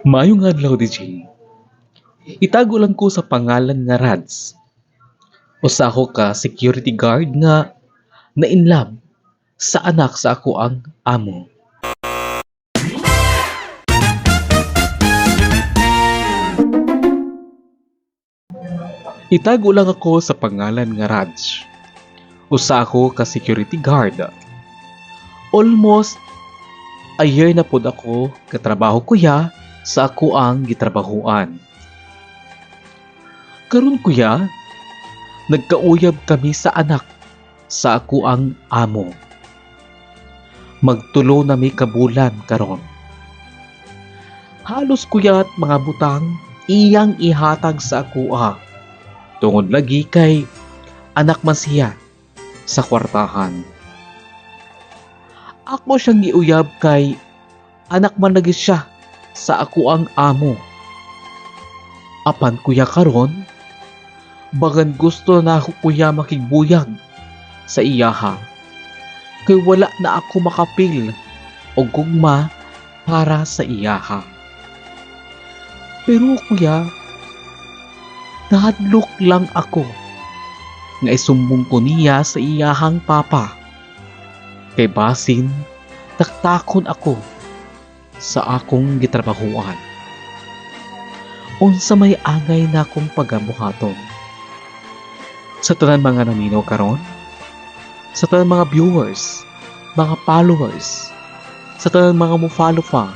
Maayong adlaw DJ. Itago lang ko sa pangalan nga Rads. Usa ako ka security guard nga na-inlove sa anak sa ako ang amo. Itago lang ako sa pangalan nga Raj. Usa ako ka security guard. Almost a year na pod ako katrabaho kuya sa ako ang gitrabahuan. Karon kuya, nagkauyab kami sa anak sa ako ang amo. Magtulo na may kabulan karon. Halos kuya at mga butang iyang ihatag sa ako tungod lagi kay anak man siya sa kwartahan. Ako siyang giuyab kay anak man lagi siya sa ako ang amo. Apan kuya karon, bagan gusto na ako kuya makigbuyag sa iyaha. Kay wala na ako makapil o gugma para sa iyaha. Pero kuya, nahadlok lang ako nga isumbong ko niya sa iyahang papa. Kay basin, taktakon ako sa akong gitrabahuan. Unsa may angay na akong pagabuhaton. Sa tanan mga naminaw karon, sa tanan mga viewers, mga followers, sa tanan mga mo-follow pa,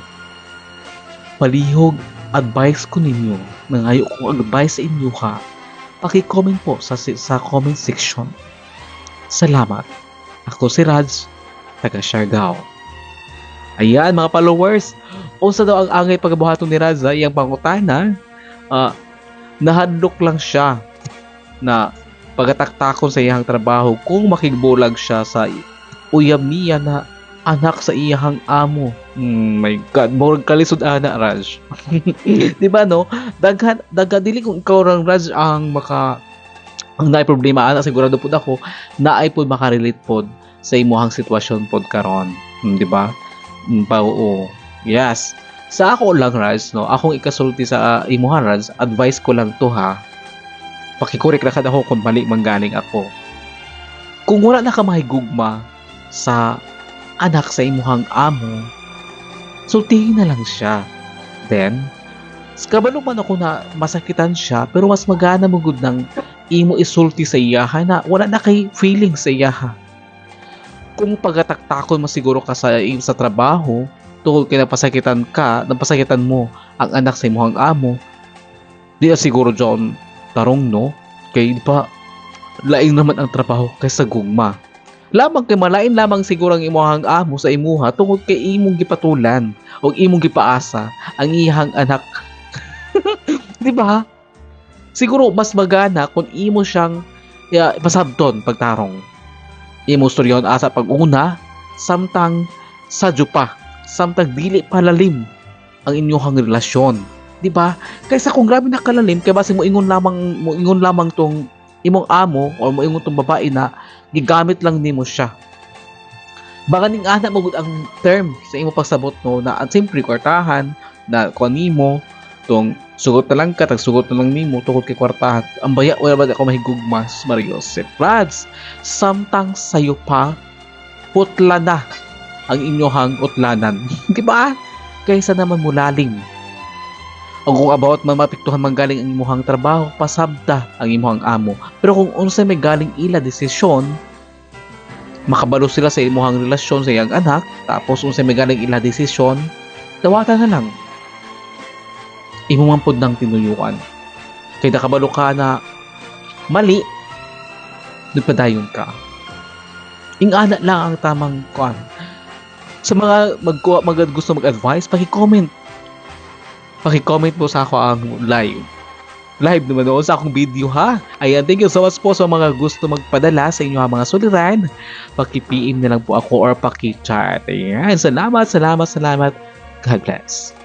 palihog advice ko ninyo na ngayon kong advice sa inyo paki-comment po sa comment section. Salamat. Ako si Raj, taga Siargao. Ayan mga followers, unsa daw ang angay pagabuhaton ni Raj, iyang pangutana, nahadlok lang siya na pagataktakon sa iyang trabaho kung makigbulag siya sa uyab niya na anak sa iyang amo. My God, murag kalisod ana Raj. Di ba no? Daghan dili kung ikaw rang Raj ang naay problema ana, sigurado pud ako naay pud makarelate pod sa imuhang sitwasyon pod karon. Di ba? Oo. Yes. Sa ako lang Raj, no, akong ikasulti sa imuha Raj, advice ko lang to Pakikorek ra kad ako kung mali man galing ako. Kung wala na ka mahigugma sa anak sa imuhang amo, sultihin na lang siya. Then, kabalo man ako na masakitan siya, pero mas magana mo gud ng imo isulti sa iyaha na wala na kay feeling sa iyaha. Kung pagataktakon mo siguro ka sa trabaho, tungkol kay napasakitan mo ang anak sa imuhang amo, di na siguro John tarong no, kay di pa laing naman ang trabaho kaysa gugma. Lamang kay malain lamang siguro ang imuhang amo sa imuha tungod kay imong gipatulan o imong gipaasa ang iyang anak. Di ba? Siguro mas magana kung imo siyang pasabton pagtarong. Imo storyon asa pag-una samtang sadyo pa, samtang dili palalim ang inyong relasyon. Di ba? Kaysa kung grabe na kalalim, kay base mo ingon lamang tong imong amo o mo ingon tong babae na gigamit lang nimo siya. Baka ning ana mo gud ang term sa imo pagsabot no na simpre kwartahan na kuan nimo tong sugot na lang ka tagsugot na lang nimo tungod kay kwartahan. Ang baya wala ba ako mahigugma Mario Raj, samtang sayo pa putla na ang inyong utlanan. Di ba? Kaysa naman mulalim. O kung about man mapiktuhan man galing ang imuhang trabaho, pasabta ang imuhang amo. Pero kung unsay may galing ila desisyon, makabalo sila sa imuhang relasyon sa iyang anak, tapos unsay may galing ila desisyon, dawatan na lang. Imo man pod nang tinuyukan. Kay nakabalo ka na mali, nagpadayon ka. Ingana lang ang tamang kuan. Sa mga gusto mag-advise, paki-comment po sa ako ang live naman doon sa akong video Ayan, thank you so much po sa mga gusto magpadala sa inyo mga suliran. Paki-PM na lang po ako or paki-chat. Ayan, salamat. God bless.